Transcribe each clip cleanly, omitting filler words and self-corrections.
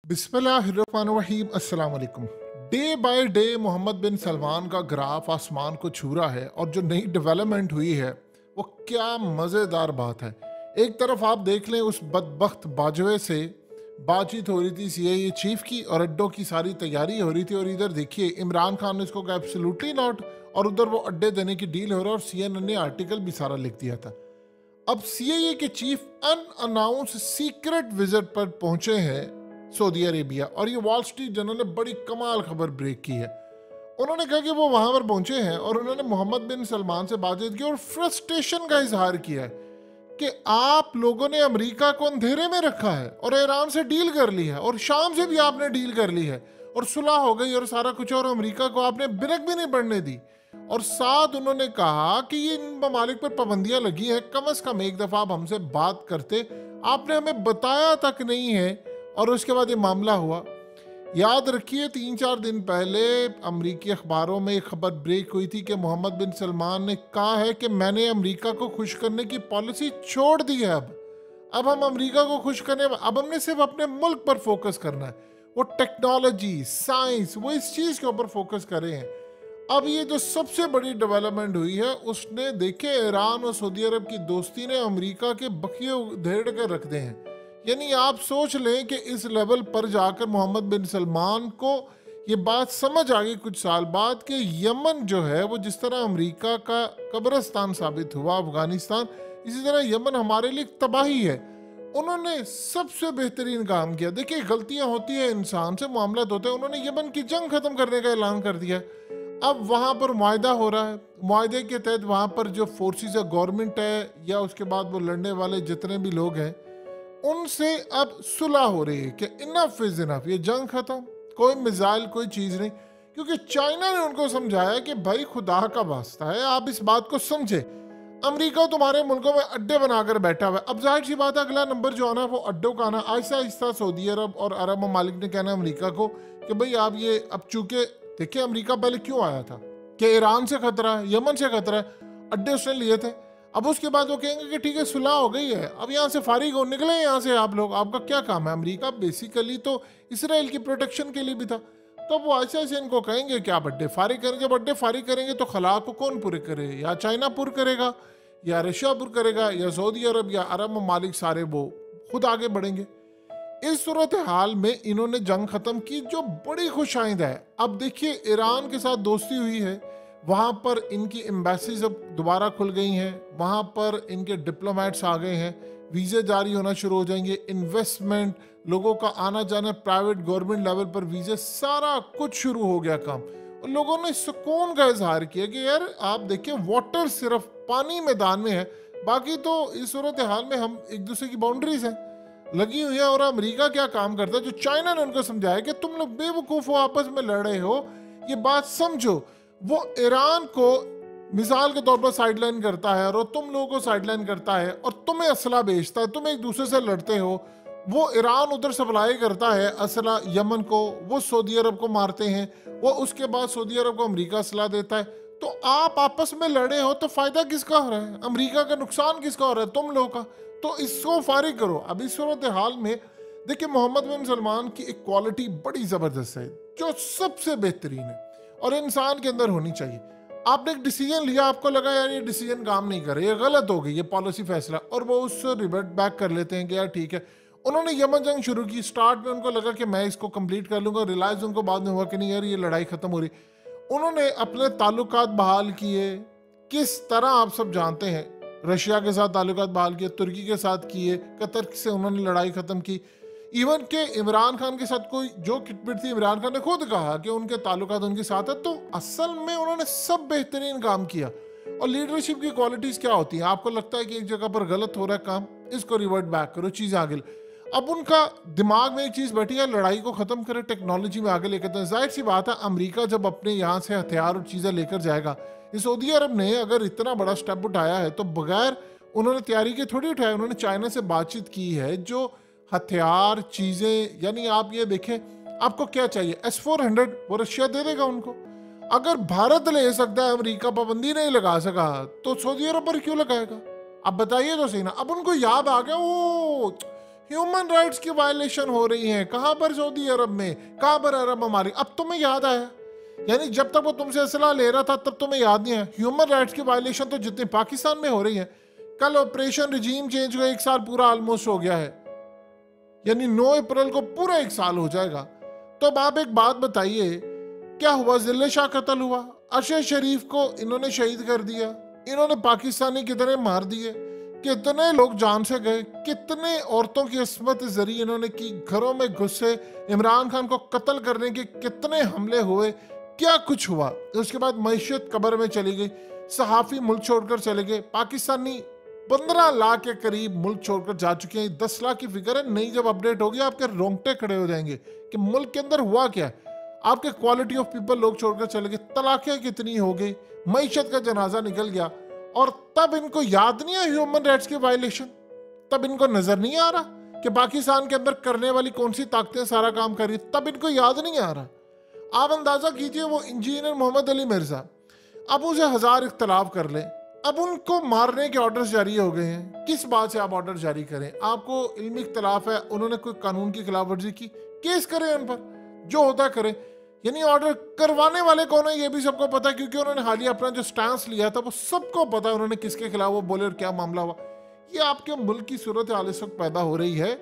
बिस्मिल्लाहिर्रहमानिर्रहीम अस्सलाम वालेकुम। डे बाय डे मोहम्मद बिन सलमान का ग्राफ आसमान को छू रहा है और जो नई डेवलपमेंट हुई है वो क्या मज़ेदार बात है। एक तरफ आप देख लें उस बदबख्त बाजवे से बातचीत हो रही थी सीआईए चीफ की और अड्डों की सारी तैयारी हो रही थी, और इधर देखिए इमरान खान ने इसको कहा एब्सोल्युटली नॉट, और उधर वो अड्डे देने की डील हो रहा है और सीएनएन ने आर्टिकल भी सारा लिख दिया था। अब सीआईए के चीफ अनअनाउंस सीक्रेट विजिट पर पहुंचे हैं सऊदी अरेबिया, और ये वॉल स्ट्रीट जर्नल ने बड़ी कमाल खबर ब्रेक की है। उन्होंने कहा कि वो वहां पर पहुंचे हैं और उन्होंने मोहम्मद बिन सलमान से बातचीत की और फ्रस्ट्रेशन का इजहार किया है कि आप लोगों ने अमेरिका को अंधेरे में रखा है और ईरान से डील कर ली है और शाम से भी आपने डील कर ली है और सुलह हो गई और सारा कुछ, और अमेरिका को आपने बिरक भी नहीं बढ़ने दी। और साथ उन्होंने कहा कि ये इन ममालिक पर पाबंदियां लगी हैं, कम से कम एक दफ़ा आप हमसे बात करते, आपने हमें बताया तक नहीं है, और उसके बाद ये मामला हुआ। याद रखिए 3-4 दिन पहले अमरीकी अखबारों में एक खबर ब्रेक हुई थी कि मोहम्मद बिन सलमान ने कहा है कि मैंने अमरीका को खुश करने की पॉलिसी छोड़ दी है। अब हम अमरीका को खुश करने, अब हमने सिर्फ अपने मुल्क पर फोकस करना है, वो टेक्नोलॉजी साइंस, वो इस चीज़ के ऊपर फोकस कर रहे हैं। अब ये जो सबसे बड़ी डेवलपमेंट हुई है उसने देखे ईरान और सऊदी अरब की दोस्ती ने अमरीका के बखिए उधेड़ कर रख दे हैं। यानी आप सोच लें कि इस लेवल पर जाकर मोहम्मद बिन सलमान को ये बात समझ आ गई कुछ साल बाद कि यमन जो है वो जिस तरह अमेरिका का कब्रिस्तान साबित हुआ, अफगानिस्तान, इसी तरह यमन हमारे लिए तबाही है। उन्होंने सबसे बेहतरीन काम किया। देखिए गलतियां होती है, इंसान से मामला होते हैं। उन्होंने यमन की जंग खत्म करने का ऐलान कर दिया। अब वहाँ पर मुआहदा हो रहा है, मुआहदे के तहत वहाँ पर जो फोर्सेस है, गवर्नमेंट है या उसके बाद वो लड़ने वाले जितने भी लोग हैं, उनसे अब सुलह हो रही है कि इनफ इज इनफ, ये जंग खत्म, कोई मिसाइल कोई चीज़ नहीं। क्योंकि चाइना ने उनको समझाया कि भाई खुदा का वास्ता है आप इस बात को समझे, अमेरिका तुम्हारे मुल्कों में अड्डे बनाकर बैठा हुआ है। अब जाहिर सी बात है अगला नंबर जो आना है वो अड्डों का आना। आहिस्ता आहिस्ता सऊदी अरब और अरब ममालिक ने कहना अमेरिका को कि भाई आप ये, अब चूंकि देखिए अमेरिका पहले क्यों आया था कि ईरान से खतरा है, यमन से खतरा है, अड्डे उसने लिए थे। अब उसके बाद वो कहेंगे कि ठीक है सुलह हो गई है, अब यहाँ से फारिग हो, निकले यहाँ से आप लोग, आपका क्या काम है। अमेरिका बेसिकली तो इसराइल की प्रोटेक्शन के लिए भी था। तो वो ऐसे ऐसे इनको कहेंगे कि आप अड्डे फारिग करेंगे। जब अड्डे फारिग करेंगे तो खला को कौन पूरे करे, या चाइना पूर करेगा या रशिया पूर करेगा या सऊदी अरब या अरब ममालिक, सारे वो खुद आगे बढ़ेंगे। इस सूरत हाल में इन्होंने जंग खत्म की जो बड़ी खुशाइंद है। अब देखिए ईरान के साथ दोस्ती हुई है, वहाँ पर इनकी एम्बेसीज अब दोबारा खुल गई हैं, वहाँ पर इनके डिप्लोमेट्स आ गए हैं, वीज़े जारी होना शुरू हो जाएंगे, इन्वेस्टमेंट, लोगों का आना जाना, प्राइवेट गवर्नमेंट लेवल पर वीज़े, सारा कुछ शुरू हो गया काम। और लोगों ने सुकून का इजहार किया कि यार आप देखिए वाटर सिर्फ पानी मैदान में है, बाकी तो इस सूरत हाल में हम एक दूसरे की बाउंड्रीज हैं लगी हुई है। और अमेरिका क्या काम करता है, जो चाइना ने उनको समझाया कि तुम लोग बेवकूफ़ हो, आपस में लड़ रहे हो, ये बात समझो। वो ईरान को मिसाल के तौर पर साइडलाइन करता है और तुम लोगों को साइडलाइन करता है और तुम्हें असला बेचता है, तुम एक दूसरे से लड़ते हो। वो ईरान उधर सप्लाई करता है असला यमन को, वो सऊदी अरब को मारते हैं, वो उसके बाद सऊदी अरब को अमेरिका असला देता है। तो आप आपस में लड़े हो तो फायदा किसका हो रहा है, अमेरिका का नुकसान किसका हो रहा है, तुम लोगों का। तो इसको फारिग करो। अब इस सूरत हाल में देखिए मोहम्मद बिन सलमान की एक क्वालिटी बड़ी ज़बरदस्त है जो सबसे बेहतरीन है और इंसान के अंदर होनी चाहिए। आपने एक डिसीजन लिया, आपको लगा यार ये डिसीजन काम नहीं कर रहा, ये गलत हो गई, ये पॉलिसी फैसला, और वो उससे रिवर्ट बैक कर लेते हैं कि यार ठीक है। उन्होंने यमन जंग शुरू की, स्टार्ट में उनको लगा कि मैं इसको कंप्लीट कर लूँगा, रियलाइज उनको बाद में हुआ कि नहीं यार ये लड़ाई ख़त्म हो रही। उन्होंने अपने ताल्लुकात बहाल किए, किस तरह आप सब जानते हैं, रशिया के साथ ताल्लुकात बहाल किए, तुर्की के साथ किए, कतर से उन्होंने लड़ाई ख़त्म की। इवन के इमरान खान के साथ कोई जो किटपिट थी, इमरान खान ने खुद कहा कि उनके ताल्लुकात उनके साथ है। तो असल में उन्होंने सब बेहतरीन काम किया। और लीडरशिप की क्वालिटीज क्या होती हैं, आपको लगता है कि एक जगह पर गलत हो रहा है काम, इसको रिवर्ट बैक करो, चीज़ आगे। अब उनका दिमाग में एक चीज़ बैठी है, लड़ाई को ख़त्म करे, टेक्नोलॉजी में आगे लेकर जाए। जाहिर सी बात है अमेरिका जब अपने यहाँ से हथियार और चीज़ें लेकर जाएगा, ये सऊदी अरब ने अगर इतना बड़ा स्टेप उठाया है तो बगैर उन्होंने तैयारी के थोड़ी उठाया, उन्होंने चाइना से बातचीत की है, जो हथियार चीज़ें, यानी आप ये देखें आपको क्या चाहिए, S-400 वो रशिया दे देगा उनको। अगर भारत ले सकता है, अमेरिका पाबंदी नहीं लगा सका, तो सऊदी अरब पर क्यों लगाएगा? अब बताइए तो सही ना। अब उनको याद आ गया, ओ ह्यूमन राइट्स की वायलेशन हो रही है। कहां पर? सऊदी अरब में। कहां पर? अरब ममालिक। अब तुम्हें याद आया, यानी जब तक वो तुमसे असला ले रहा था तब तुम्हें याद नहीं है। ह्यूमन राइट्स की वायलेशन तो जितनी पाकिस्तान में हो रही है, कल ऑपरेशन रिजीम चेंज को 1 साल पूरा ऑलमोस्ट हो गया है, यानी 9 अप्रैल को पूरा 1 साल हो जाएगा। तो अब आप एक बात बताइए, क्या हुआ? जिले शाह कत्ल हुआ, अरशद शरीफ को इन्होंने शहीद कर दिया, इन्होंने पाकिस्तानी कितने मार दिए, कितने लोग जान से गए, कितने औरतों की अस्मत जरिए इन्होंने की, घरों में घुसे, इमरान खान को कत्ल करने के कितने हमले हुए, क्या कुछ हुआ। उसके बाद मैशत कब्र में चली गई, सहाफी मुल्क छोड़कर चले गए, पाकिस्तानी 15 लाख के करीब मुल्क छोड़कर जा चुके हैं। 10 लाख की फिगर है, नहीं जब अपडेट होगी आपके रोंगटे खड़े हो जाएंगे कि मुल्क के अंदर हुआ क्या। आपके क्वालिटी ऑफ पीपल लोग छोड़कर चले गए, तलाकें कितनी हो गई, मैशत का जनाजा निकल गया, और तब इनको याद नहीं है ह्यूमन राइट्स की वायलेशन। तब इनको नजर नहीं आ रहा कि पाकिस्तान के अंदर करने वाली कौन सी ताकतें सारा काम कर रही, तब इनको याद नहीं आ रहा। आप अंदाजा कीजिए, वो इंजीनियर मोहम्मद अली मिर्जा, अब उसे 1000 इख्तलाफ कर ले, अब उनको मारने के ऑर्डर्स जारी हो गए हैं। किस बात से आप ऑर्डर जारी करें? आपको इल्मी इख्तलाफ है, उन्होंने कोई कानून की खिलाफ वर्जी की, केस करें उन पर, जो होता करें। यानी ऑर्डर करवाने वाले कौन है ये भी सबको पता है, क्योंकि उन्होंने हालिया अपना जो स्टैंस लिया था वो सबको पता है, उन्होंने किसके खिलाफ वो बोले और क्या मामला हुआ। ये आपके मुल्क की सूरत हाल इस वक्त पैदा हो रही है।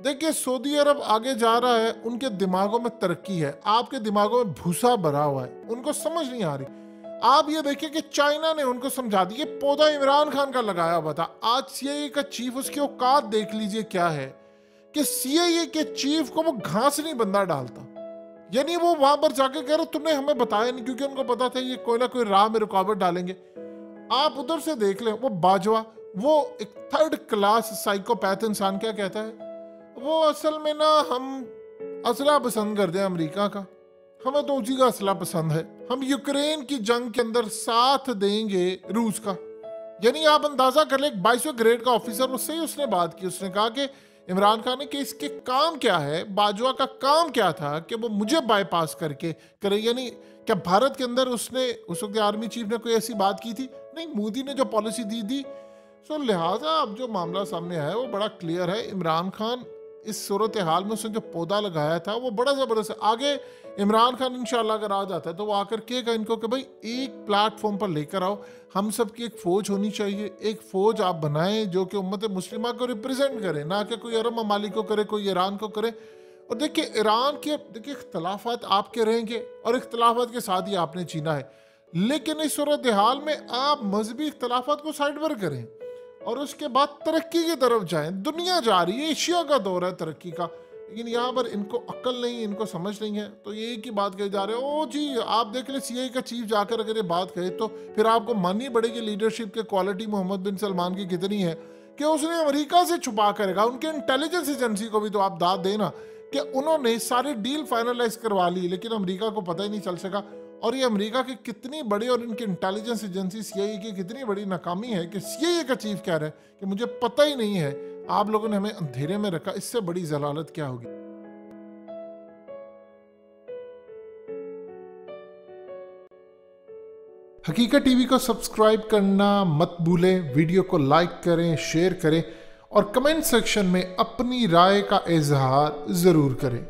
देखिए, सऊदी अरब आगे जा रहा है, उनके दिमागों में तरक्की है, आपके दिमागों में भूसा भरा हुआ है, उनको समझ नहीं आ रही। आप ये देखिए कि चाइना ने उनको समझा दिया, पौधा इमरान खान का लगाया हुआ था। आज सीआईए का चीफ, उसकी औकात देख लीजिए क्या है, कि सीआईए के चीफ को वो घास नहीं बंदा डालता। यानी वो वहां पर जाके कह रहे तुमने हमें बताया नहीं, क्योंकि उनको पता था ये कोई ना कोई राह में रुकावट डालेंगे। आप उधर से देख लें, वो बाजवा, वो एक 3rd क्लास साइकोपैथ इंसान क्या कहता है, वो असल में ना हम असला पसंद करते हैं अमेरिका का, हमें तो उसी का असला पसंद है, हम यूक्रेन की जंग के अंदर साथ देंगे रूस का। यानी आप अंदाजा कर ले, 22वें ग्रेड का ऑफिसर, उससे ही उसने बात की, उसने कहा कि इमरान खान ने कि इसके काम क्या है, बाजवा का काम क्या था कि वो मुझे बाईपास करके करे। यानी क्या भारत के अंदर उसने, उस वक्त आर्मी चीफ ने कोई ऐसी बात की थी? नहीं, मोदी ने जो पॉलिसी दी। सो लिहाजा अब जो मामला सामने आया है वो बड़ा क्लियर है। इमरान खान इस सूरत हाल में उसने जो पौधा लगाया था वो बड़ा ज़बरदस्त है। आगे इमरान खान इंशाल्लाह अगर आ जाता है तो वो आकर कहेगा इनको कि भाई एक प्लेटफॉर्म पर लेकर आओ, हम सब की एक फ़ौज होनी चाहिए, एक फ़ौज आप बनाएं जो कि उम्मत मुस्लिमा को रिप्रेजेंट करे, ना कि कोई अरब ममालिक को करे, कोई ईरान को करे। और देखिए ईरान के, देखिए इख्तलाफात आपके रहेंगे और इख्तलाफात के साथ ही आपने जीना है, लेकिन इस सूरत हाल में आप मजहबी इख्तलाफात को साइड पर करें और उसके बाद तरक्की की तरफ जाएं। दुनिया जा रही है, एशिया का दौर है तरक्की का, लेकिन यहाँ पर इनको अक्ल नहीं, इनको समझ नहीं है, तो ये की बात कही जा रहे हो। ओ जी, आप देख ले सीआईए का चीफ जाकर अगर ये बात कहे तो फिर आपको माननी पड़ेगी लीडरशिप के क्वालिटी मोहम्मद बिन सलमान की कितनी है कि उसने अमेरिका से छुपा करेगा। उनके इंटेलिजेंस एजेंसी को भी तो आप दाद देना कि उन्होंने सारी डील फाइनलाइज करवा ली, लेकिन अमेरिका को पता ही नहीं चल सका। और ये अमेरिका की कितनी बड़ी और इनकी इंटेलिजेंस एजेंसी सीआईए की कितनी बड़ी नाकामी है कि सीआईए का चीफ कह रहा है कि मुझे पता ही नहीं है, आप लोगों ने हमें अंधेरे में रखा। इससे बड़ी जलालत क्या होगी। हकीकत टीवी को सब्सक्राइब करना मत भूलें, वीडियो को लाइक करें, शेयर करें और कमेंट सेक्शन में अपनी राय का इजहार जरूर करें।